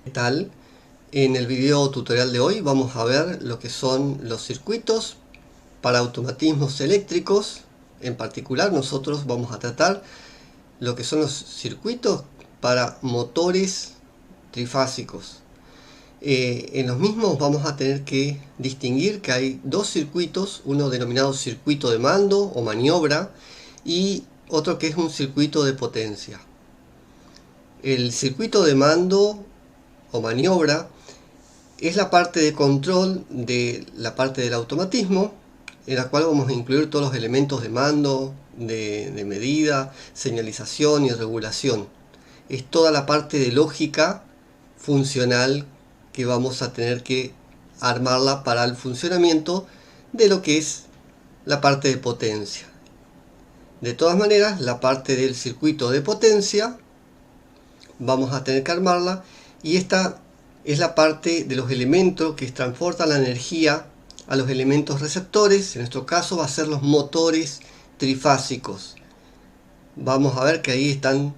¿Qué tal? En el video tutorial de hoy vamos a ver lo que son los circuitos para automatismos eléctricos. En particular nosotros vamos a tratar lo que son los circuitos para motores trifásicos. En los mismos vamos a tener que distinguir que hay dos circuitos, uno denominado circuito de mando o maniobra y otro que es un circuito de potencia. El circuito de mando o maniobra es la parte de control de la parte del automatismo, en la cual vamos a incluir todos los elementos de mando, de medida, señalización y regulación. Es toda la parte de lógica funcional que vamos a tener que armarla para el funcionamiento de lo que es la parte de potencia. De todas maneras, la parte del circuito de potencia vamos a tener que armarla, y esta es la parte de los elementos que transportan la energía a los elementos receptores. En nuestro caso va a ser los motores trifásicos. Vamos a ver que ahí están,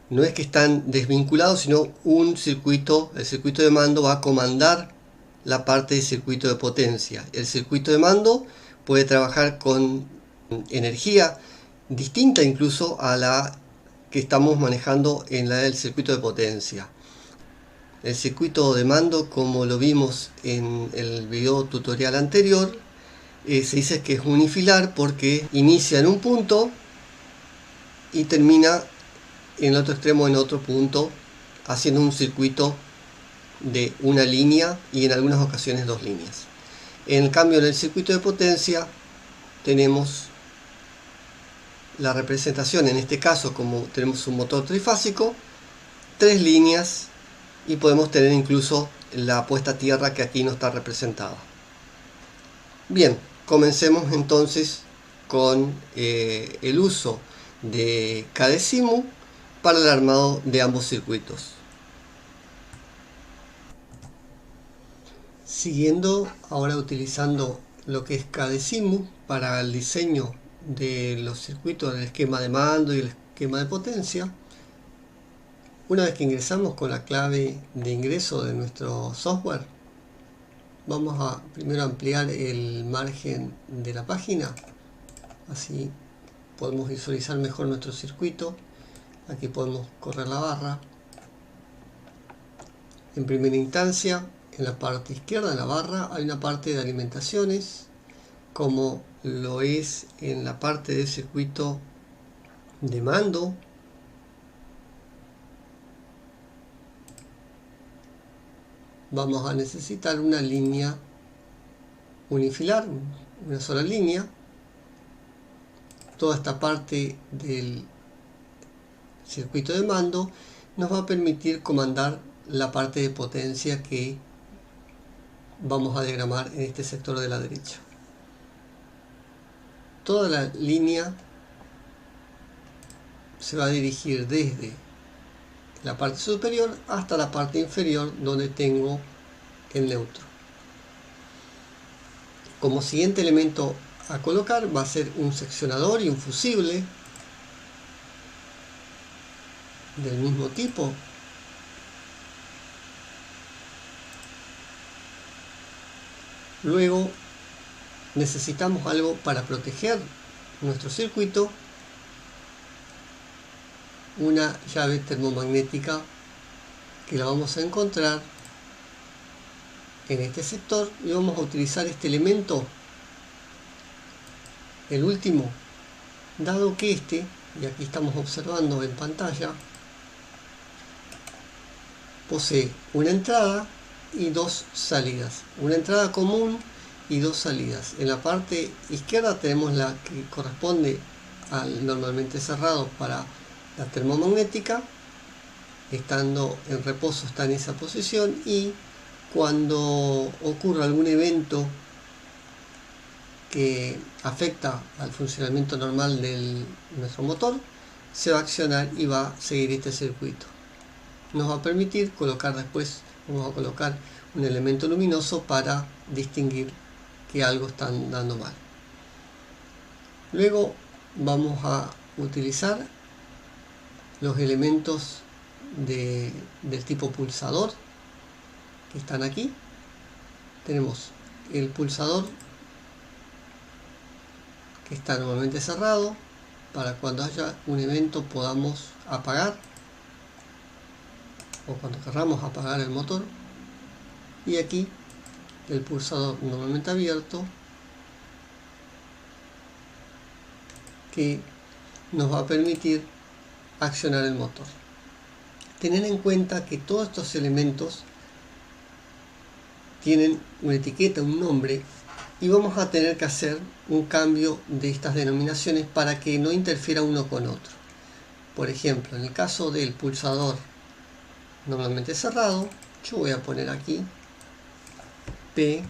no es que están desvinculados, sino un circuito, el circuito de mando va a comandar la parte del circuito de potencia. El circuito de mando puede trabajar con energía distinta incluso a la que estamos manejando en la del circuito de potencia. El circuito de mando, como lo vimos en el video tutorial anterior, se dice que es unifilar porque inicia en un punto y termina en el otro extremo en otro punto, haciendo un circuito de una línea y en algunas ocasiones dos líneas. En cambio, en el circuito de potencia tenemos la representación, en este caso, como tenemos un motor trifásico, tres líneas, y podemos tener incluso la puesta a tierra que aquí no está representada. Bien, comencemos entonces con el uso de CADESIMU para el armado de ambos circuitos. Siguiendo ahora utilizando lo que es CADESIMU para el diseño de los circuitos del esquema de mando y el esquema de potencia. Una vez que ingresamos con la clave de ingreso de nuestro software, vamos a primero ampliar el margen de la página, así podemos visualizar mejor nuestro circuito. Aquí podemos correr la barra. En primera instancia, en la parte izquierda de la barra hay una parte de alimentaciones, como lo es en la parte del circuito de mando. Vamos a necesitar una línea unifilar, una sola línea. Toda esta parte del circuito de mando nos va a permitir comandar la parte de potencia que vamos a diagramar en este sector de la derecha. Toda la línea se va a dirigir desde la parte superior hasta la parte inferior, donde tengo el neutro. Como siguiente elemento a colocar va a ser un seccionador y un fusible del mismo tipo. Luego necesitamos algo para proteger nuestro circuito, una llave termomagnética que la vamos a encontrar en este sector, y vamos a utilizar este elemento, el último, dado que este, y aquí estamos observando en pantalla, posee una entrada y dos salidas, una entrada común y dos salidas. En la parte izquierda tenemos la que corresponde al normalmente cerrado para la termomagnética, estando en reposo está en esa posición, y cuando ocurra algún evento que afecta al funcionamiento normal de nuestro motor, se va a accionar y va a seguir este circuito. Nos va a permitir colocar después, vamos a colocar un elemento luminoso para distinguir que algo está andando mal. Luego vamos a utilizar los elementos del tipo pulsador que están aquí. Tenemos el pulsador que está normalmente cerrado, para cuando haya un evento podamos apagar, o cuando queramos apagar el motor. Y aquí el pulsador normalmente abierto, que nos va a permitir accionar el motor. Tener en cuenta que todos estos elementos tienen una etiqueta, un nombre, y vamos a tener que hacer un cambio de estas denominaciones para que no interfiera uno con otro. Por ejemplo, en el caso del pulsador normalmente cerrado, yo voy a poner aquí PC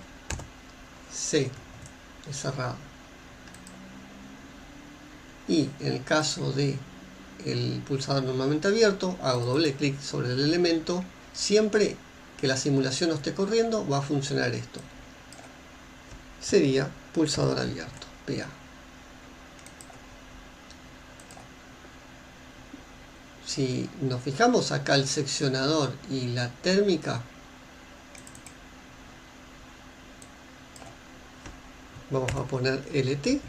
cerrado. Y en el caso de el pulsador normalmente abierto, hago doble clic sobre el elemento. Siempre que la simulación no esté corriendo, va a funcionar esto. Sería pulsador abierto, PA. Si nos fijamos acá el seccionador y la térmica, vamos a poner LT,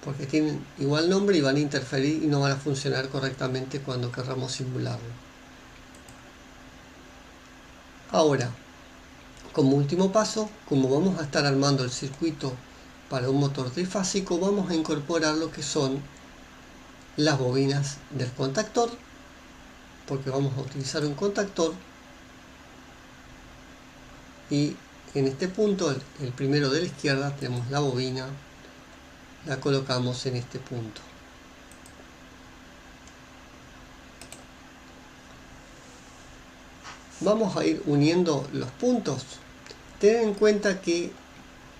porque tienen igual nombre y van a interferir y no van a funcionar correctamente cuando querramos simularlo. Ahora, como último paso, como vamos a estar armando el circuito para un motor trifásico, vamos a incorporar lo que son las bobinas del contactor, porque vamos a utilizar un contactor. Y en este punto, el primero de la izquierda, tenemos la bobina, la colocamos en este punto. Vamos a ir uniendo los puntos. Ten en cuenta que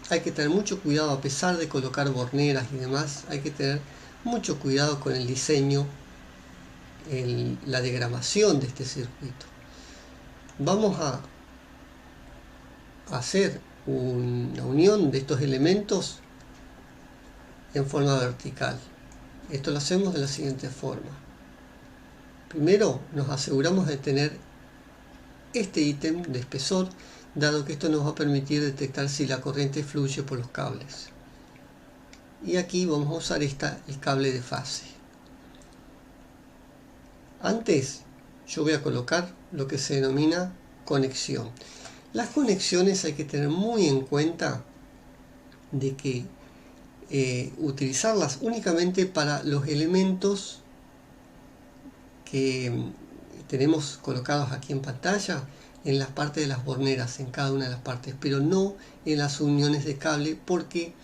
hay que tener mucho cuidado, a pesar de colocar borneras y demás, hay que tener mucho cuidado con el diseño, la diagramación de este circuito. Vamos a hacer una unión de estos elementos en forma vertical. Esto lo hacemos de la siguiente forma. Primero nos aseguramos de tener este ítem de espesor, dado que esto nos va a permitir detectar si la corriente fluye por los cables. Y aquí vamos a usar el cable de fase. Antes yo voy a colocar lo que se denomina conexión. Las conexiones hay que tener muy en cuenta de que utilizarlas únicamente para los elementos que tenemos colocados aquí en pantalla, en las partes de las borneras, en cada una de las partes, pero no en las uniones de cable, porque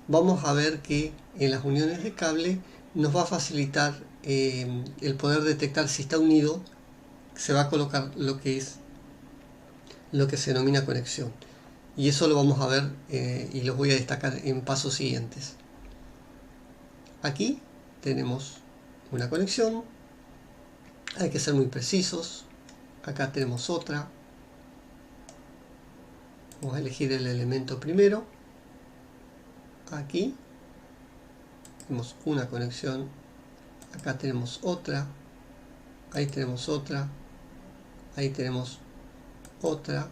vamos a ver que en las uniones de cable nos va a facilitar el poder detectar si está unido. Se va a colocar lo que se denomina conexión, y eso lo vamos a ver y los voy a destacar en pasos siguientes. Aquí tenemos una conexión, hay que ser muy precisos. Acá tenemos otra, vamos a elegir el elemento primero. Aquí tenemos una conexión, acá tenemos otra, ahí tenemos otra, ahí tenemos otra,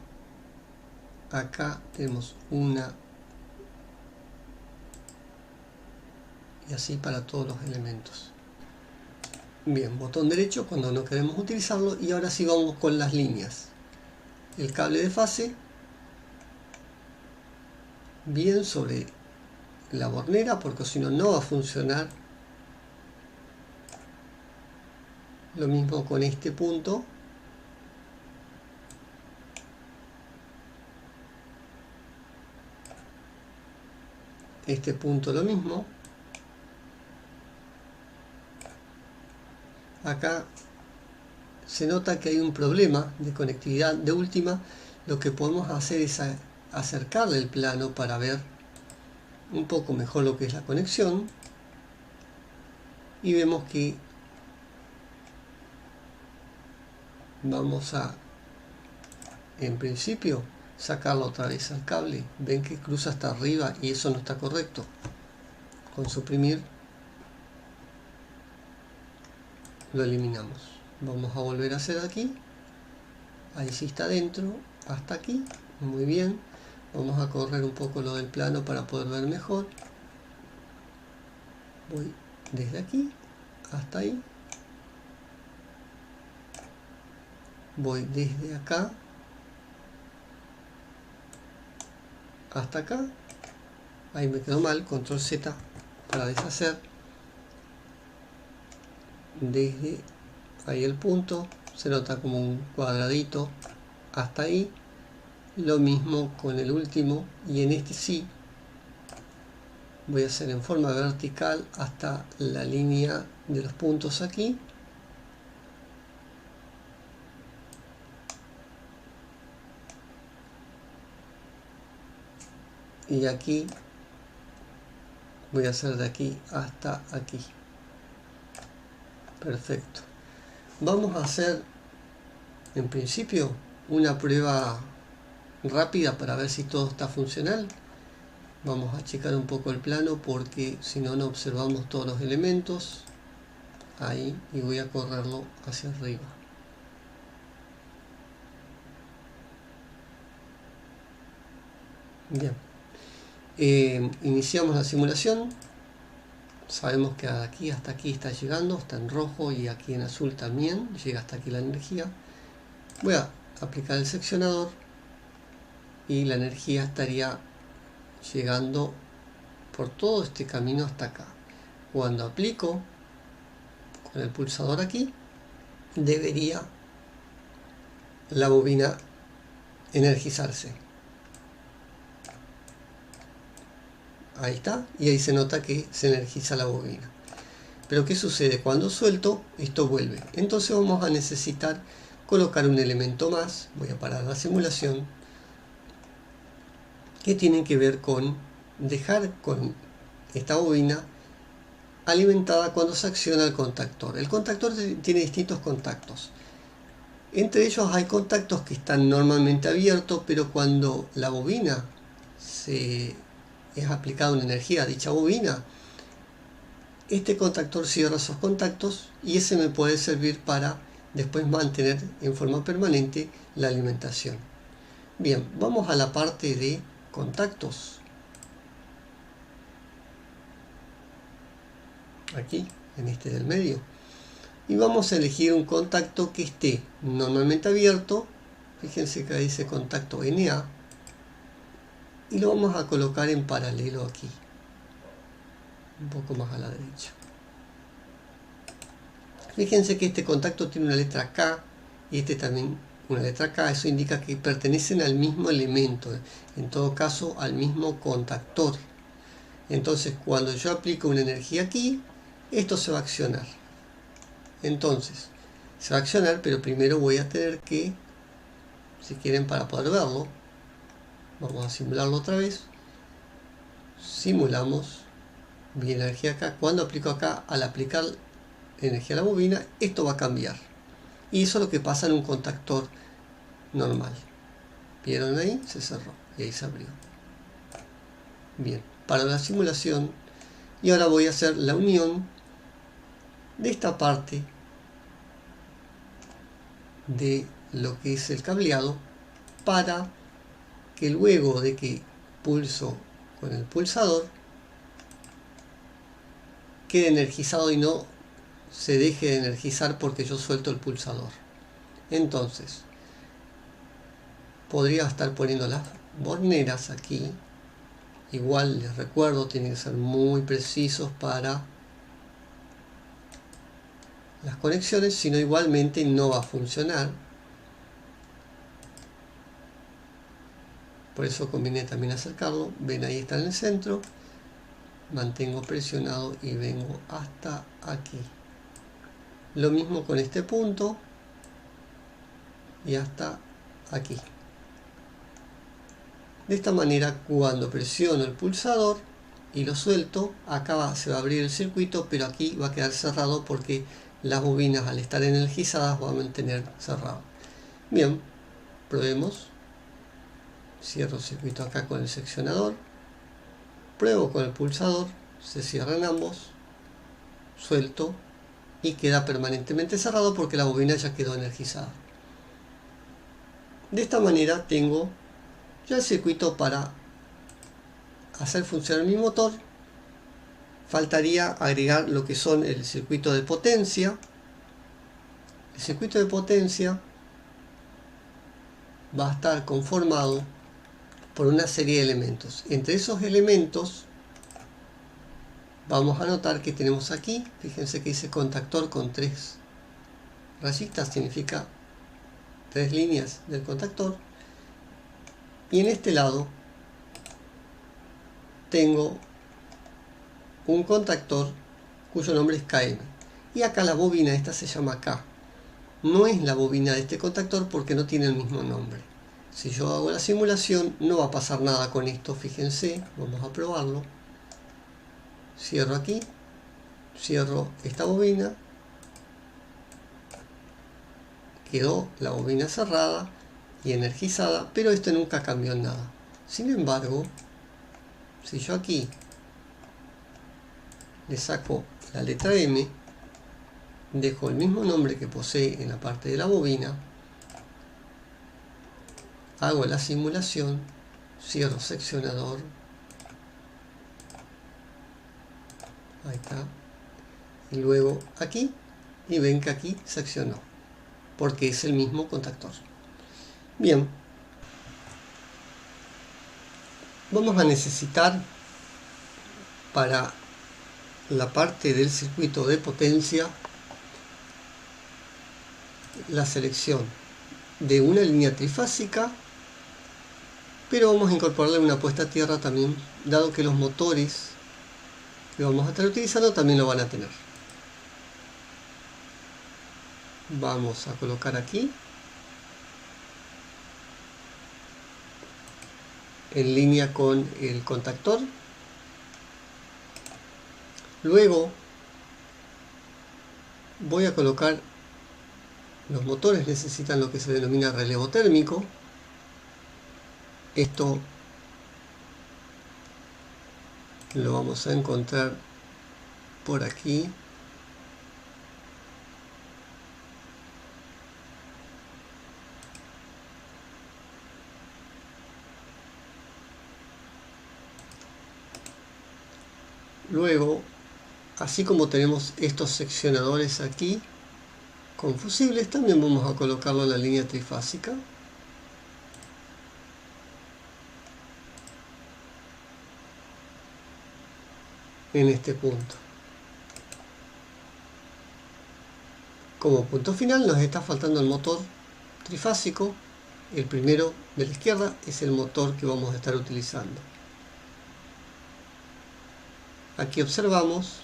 acá tenemos una, y así para todos los elementos. Bien, botón derecho cuando no queremos utilizarlo. Y ahora sí vamos con las líneas. El cable de fase bien sobre la bornera, porque si no, no va a funcionar. Lo mismo con este punto. Este punto lo mismo. Acá se nota que hay un problema de conectividad. De última, lo que podemos hacer es acercarle el plano para ver un poco mejor lo que es la conexión. Y vemos que vamos a, en principio, sacarlo otra vez al cable. Ven que cruza hasta arriba y eso no está correcto. Con suprimir lo eliminamos. Vamos a volver a hacer aquí. Ahí sí está dentro, hasta aquí, muy bien. Vamos a correr un poco lo del plano para poder ver mejor. Voy desde aquí hasta ahí. Voy desde acá hasta acá. Ahí me quedó mal, control Z para deshacer. Desde ahí el punto, se nota como un cuadradito hasta ahí. Lo mismo con el último, y en este sí voy a hacer en forma vertical hasta la línea de los puntos aquí. Y aquí voy a hacer de aquí hasta aquí. Perfecto. Vamos a hacer en principio una prueba rápida para ver si todo está funcional. Vamos a checar un poco el plano porque si no, no observamos todos los elementos. Ahí, y voy a correrlo hacia arriba. Bien. Iniciamos la simulación. Sabemos que de aquí hasta aquí está llegando, está en rojo, y aquí en azul también llega hasta aquí la energía. Voy a aplicar el seccionador y la energía estaría llegando por todo este camino hasta acá. Cuando aplico con el pulsador aquí, debería la bobina energizarse. Ahí está, y ahí se nota que se energiza la bobina. Pero ¿qué sucede? Cuando suelto, esto vuelve. Entonces vamos a necesitar colocar un elemento más. Voy a parar la simulación, que tiene que ver con dejar con esta bobina alimentada cuando se acciona el contactor. El contactor tiene distintos contactos. Entre ellos hay contactos que están normalmente abiertos, pero cuando la bobina es aplicada una energía a dicha bobina, este contactor cierra esos contactos, y ese me puede servir para después mantener en forma permanente la alimentación. Bien, vamos a la parte de contactos. Aquí, en este del medio. Y vamos a elegir un contacto que esté normalmente abierto. Fíjense que dice contacto NA. Y lo vamos a colocar en paralelo aquí. Un poco más a la derecha. Fíjense que este contacto tiene una letra K y este también una letra K. Eso indica que pertenecen al mismo elemento, en todo caso al mismo contactor. Entonces cuando yo aplico una energía aquí, esto se va a accionar. Entonces se va a accionar, pero primero voy a tener que, si quieren para poder verlo, vamos a simularlo otra vez. Simulamos, vi energía acá. Cuando aplico acá, al aplicar energía a la bobina, esto va a cambiar. Y eso es lo que pasa en un contactor normal. ¿Vieron ahí? Se cerró y ahí se abrió. Bien, para la simulación. Y ahora voy a hacer la unión de esta parte de lo que es el cableado, para que luego de que pulso con el pulsador quede energizado y no se deje de energizar porque yo suelto el pulsador. Entonces podría estar poniendo las borneras aquí. Igual les recuerdo, tienen que ser muy precisos para las conexiones, si no igualmente no va a funcionar. Por eso conviene también acercarlo. Ven, ahí está en el centro. Mantengo presionado y vengo hasta aquí. Lo mismo con este punto y hasta aquí. De esta manera, cuando presiono el pulsador y lo suelto, acá se va a abrir el circuito, pero aquí va a quedar cerrado porque las bobinas, al estar energizadas, van a mantener cerrado. Bien, probemos. Cierro el circuito acá con el seccionador. Pruebo con el pulsador, se cierran ambos. Suelto y queda permanentemente cerrado porque la bobina ya quedó energizada. De esta manera tengo ya el circuito para hacer funcionar mi motor. Faltaría agregar lo que son el circuito de potencia. El circuito de potencia va a estar conformado por una serie de elementos. Entre esos elementos vamos a notar que tenemos aquí, fíjense que dice contactor con 3 rayitas, significa 3 líneas del contactor. Y en este lado tengo un contactor cuyo nombre es KM. Y acá la bobina esta se llama K. No es la bobina de este contactor porque no tiene el mismo nombre. Si yo hago la simulación no va a pasar nada con esto, fíjense, vamos a probarlo. Cierro aquí, cierro esta bobina, quedó la bobina cerrada y energizada, pero esto nunca cambió en nada. Sin embargo, si yo aquí le saco la letra M, dejo el mismo nombre que posee en la parte de la bobina, hago la simulación, cierro seccionador, ahí está, y luego aquí, y ven que aquí seccionó, porque es el mismo contactor. Bien, vamos a necesitar para la parte del circuito de potencia la selección de una línea trifásica, pero vamos a incorporarle una puesta a tierra también, dado que los motores que vamos a estar utilizando también lo van a tener. Vamos a colocar aquí en línea con el contactor. Luego voy a colocar, los motores necesitan lo que se denomina relevo térmico. Esto lo vamos a encontrar por aquí. Luego, así como tenemos estos seccionadores aquí con fusibles, también vamos a colocarlo en la línea trifásica. En este punto. Como punto final nos está faltando el motor trifásico. El primero de la izquierda es el motor que vamos a estar utilizando. Aquí observamos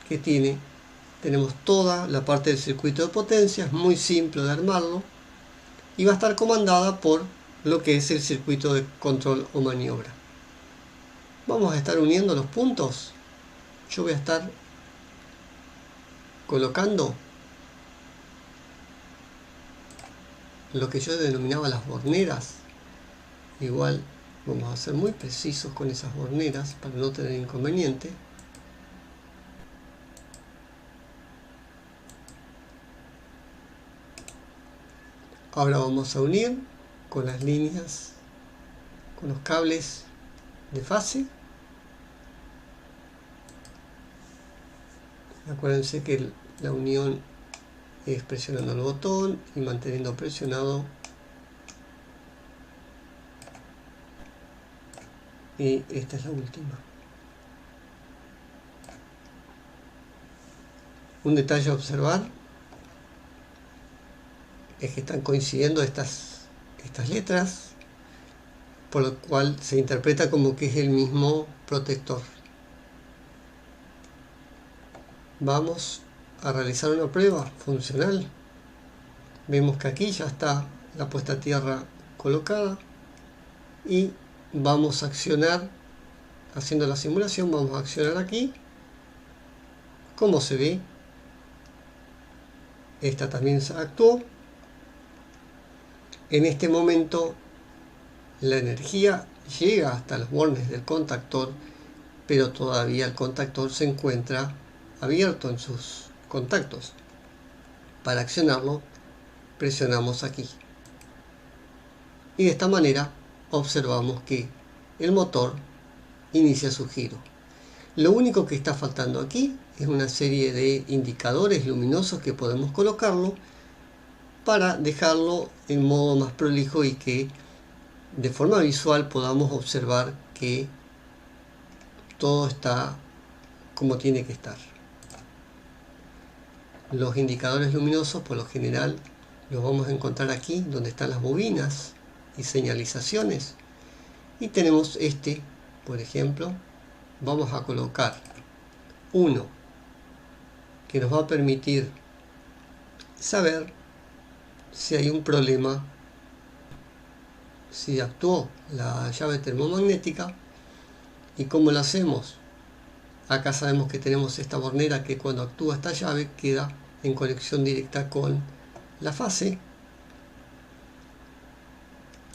que tenemos toda la parte del circuito de potencia, es muy simple de armarlo y va a estar comandada por lo que es el circuito de control o maniobra. Vamos a estar uniendo los puntos. Yo voy a estar colocando lo que yo denominaba las borneras. Igual vamos a ser muy precisos con esas borneras para no tener inconveniente. Ahora vamos a unir con las líneas, con los cables de fase. Acuérdense que la unión es presionando el botón y manteniendo presionado. Y esta es la última. Un detalle a observar es que están coincidiendo estas letras, por lo cual se interpreta como que es el mismo protector. Vamos a realizar una prueba funcional. Vemos que aquí ya está la puesta a tierra colocada y vamos a accionar, haciendo la simulación, vamos a accionar aquí. Como se ve, esta también se actuó. En este momento la energía llega hasta los bornes del contactor pero todavía el contactor se encuentra abierto en sus contactos. Para accionarlo, presionamos aquí. Y de esta manera observamos que el motor inicia su giro. Lo único que está faltando aquí es una serie de indicadores luminosos que podemos colocarlo para dejarlo en modo más prolijo y que de forma visual podamos observar que todo está como tiene que estar. Los indicadores luminosos por lo general los vamos a encontrar aquí donde están las bobinas y señalizaciones, y tenemos este, por ejemplo. Vamos a colocar uno que nos va a permitir saber si hay un problema, si actuó la llave termomagnética. ¿Y cómo lo hacemos? Acá sabemos que tenemos esta bornera que cuando actúa esta llave queda en conexión directa con la fase.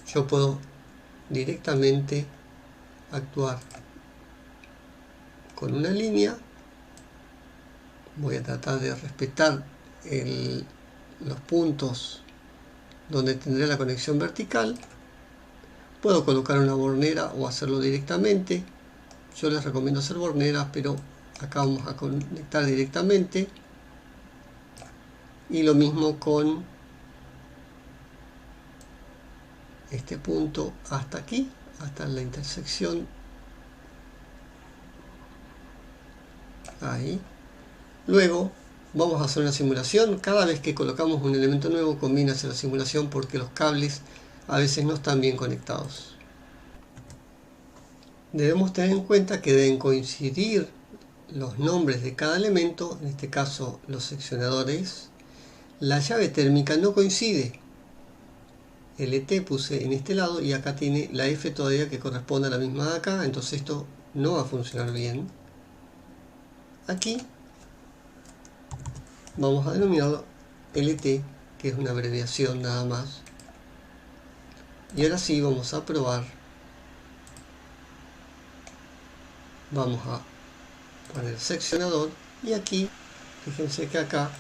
Yo puedo directamente actuar con una línea. Voy a tratar de respetar los puntos donde tendré la conexión vertical. Puedo colocar una bornera o hacerlo directamente. Yo les recomiendo hacer borneras, pero acá vamos a conectar directamente. Y lo mismo con este punto hasta aquí, hasta la intersección. Ahí. Luego vamos a hacer una simulación. Cada vez que colocamos un elemento nuevo conviene hacer la simulación porque los cables a veces no están bien conectados. Debemos tener en cuenta que deben coincidir los nombres de cada elemento, en este caso los seccionadores. La llave térmica no coincide. El ET puse en este lado y acá tiene la F todavía que corresponde a la misma de acá, entonces esto no va a funcionar bien. Aquí vamos a denominarlo LT, que es una abreviación nada más. Y ahora sí vamos a probar. Vamos a poner seccionador y aquí, fíjense que acá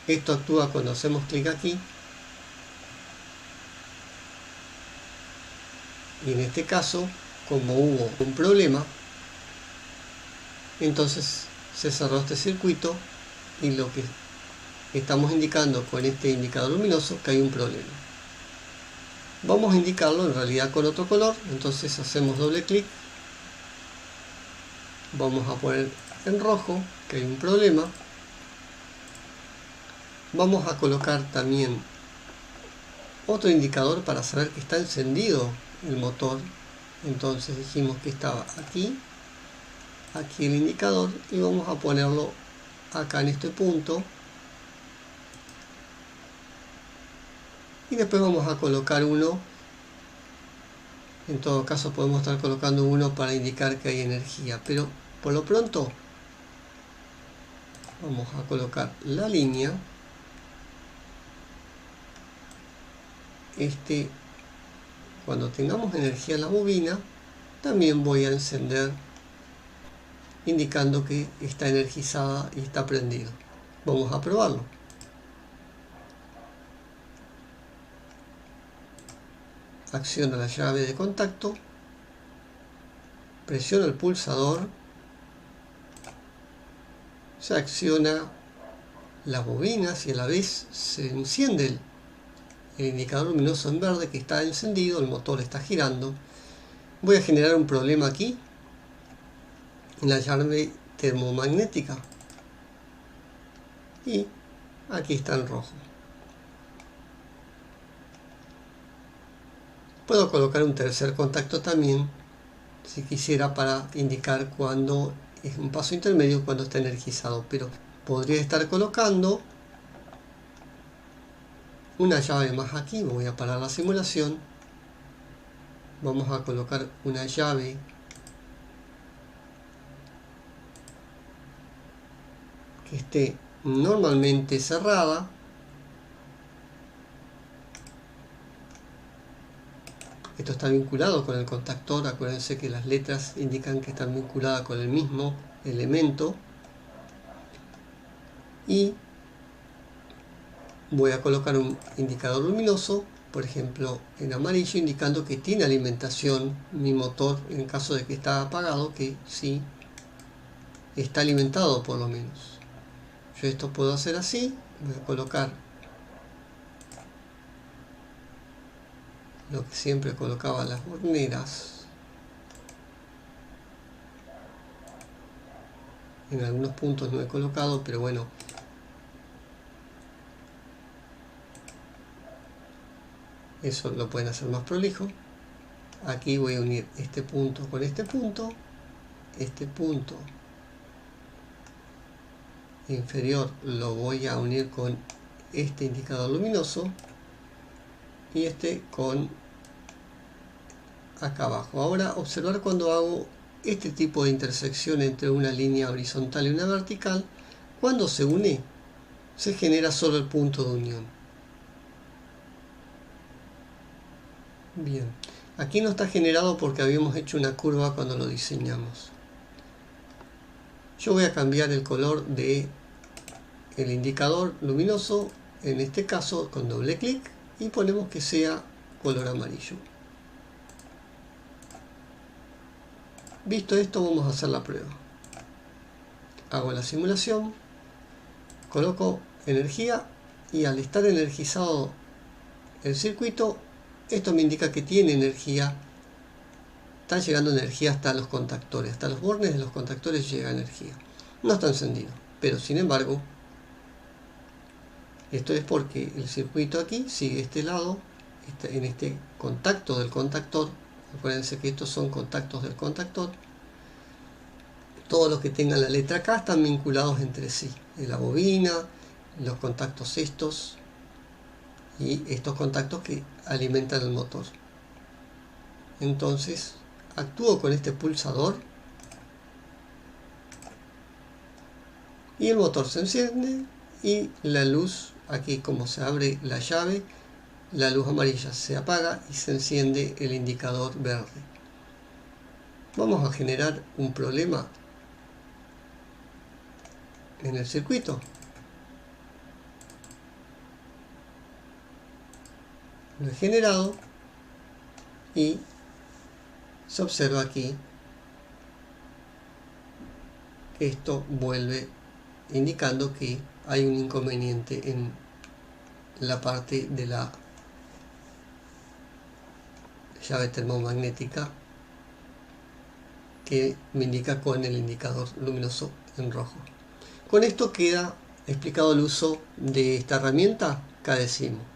esto actúa cuando hacemos clic aquí. Y en este caso, como hubo un problema, entonces se cerró este circuito y lo que estamos indicando con este indicador luminoso que hay un problema. Vamos a indicarlo en realidad con otro color, entonces hacemos doble clic. Vamos a poner en rojo que hay un problema. Vamos a colocar también otro indicador para saber que está encendido el motor. Entonces dijimos que estaba aquí el indicador y vamos a ponerlo acá en este punto. Y después vamos a colocar uno. En todo caso podemos estar colocando uno para indicar que hay energía, pero por lo pronto vamos a colocar la línea. Cuando tengamos energía en la bobina, también voy a encender indicando que está energizada y está prendido. Vamos a probarlo. Acciono la llave de contacto, presiono el pulsador, se acciona las bobinas y a la vez se enciende el indicador luminoso en verde que está encendido, el motor está girando. Voy a generar un problema aquí en la llave termomagnética y aquí está en rojo. Puedo colocar un tercer contacto también si quisiera para indicar cuando es un paso intermedio, cuando está energizado, pero podría estar colocando una llave más aquí. Voy a parar la simulación. Vamos a colocar una llave que esté normalmente cerrada. Esto está vinculado con el contactor. Acuérdense que las letras indican que están vinculadas con el mismo elemento. Y voy a colocar un indicador luminoso, por ejemplo en amarillo, indicando que tiene alimentación mi motor, en caso de que está apagado, que sí está alimentado por lo menos. Yo esto puedo hacer así, voy a colocar lo que siempre colocaba las horneras. En algunos puntos no he colocado, pero bueno, eso lo pueden hacer más prolijo. Aquí voy a unir este punto con este punto inferior lo voy a unir con este indicador luminoso y este con acá abajo. Ahora observar cuando hago este tipo de intersección entre una línea horizontal y una vertical, cuando se une se genera solo el punto de unión. Bien, aquí no está generado porque habíamos hecho una curva cuando lo diseñamos. Yo voy a cambiar el color de el indicador luminoso, en este caso con doble clic, y ponemos que sea color amarillo. Visto esto, vamos a hacer la prueba. Hago la simulación, coloco energía y al estar energizado el circuito, esto me indica que tiene energía. Está llegando energía hasta los contactores, hasta los bornes de los contactores llega energía. No está encendido, pero sin embargo, esto es porque el circuito aquí sigue este lado, en este contacto del contactor. Acuérdense que estos son contactos del contactor. Todos los que tengan la letra K están vinculados entre sí. La bobina, los contactos estos y estos contactos que alimentan el motor. Entonces, actúo con este pulsador y el motor se enciende y la luz, aquí como se abre la llave, la luz amarilla se apaga y se enciende el indicador verde. Vamos a generar un problema en el circuito. Lo he generado y se observa aquí que esto vuelve indicando que hay un inconveniente en la parte de la llave termomagnética que me indica con el indicador luminoso en rojo. Con esto queda explicado el uso de esta herramienta KDeCimo.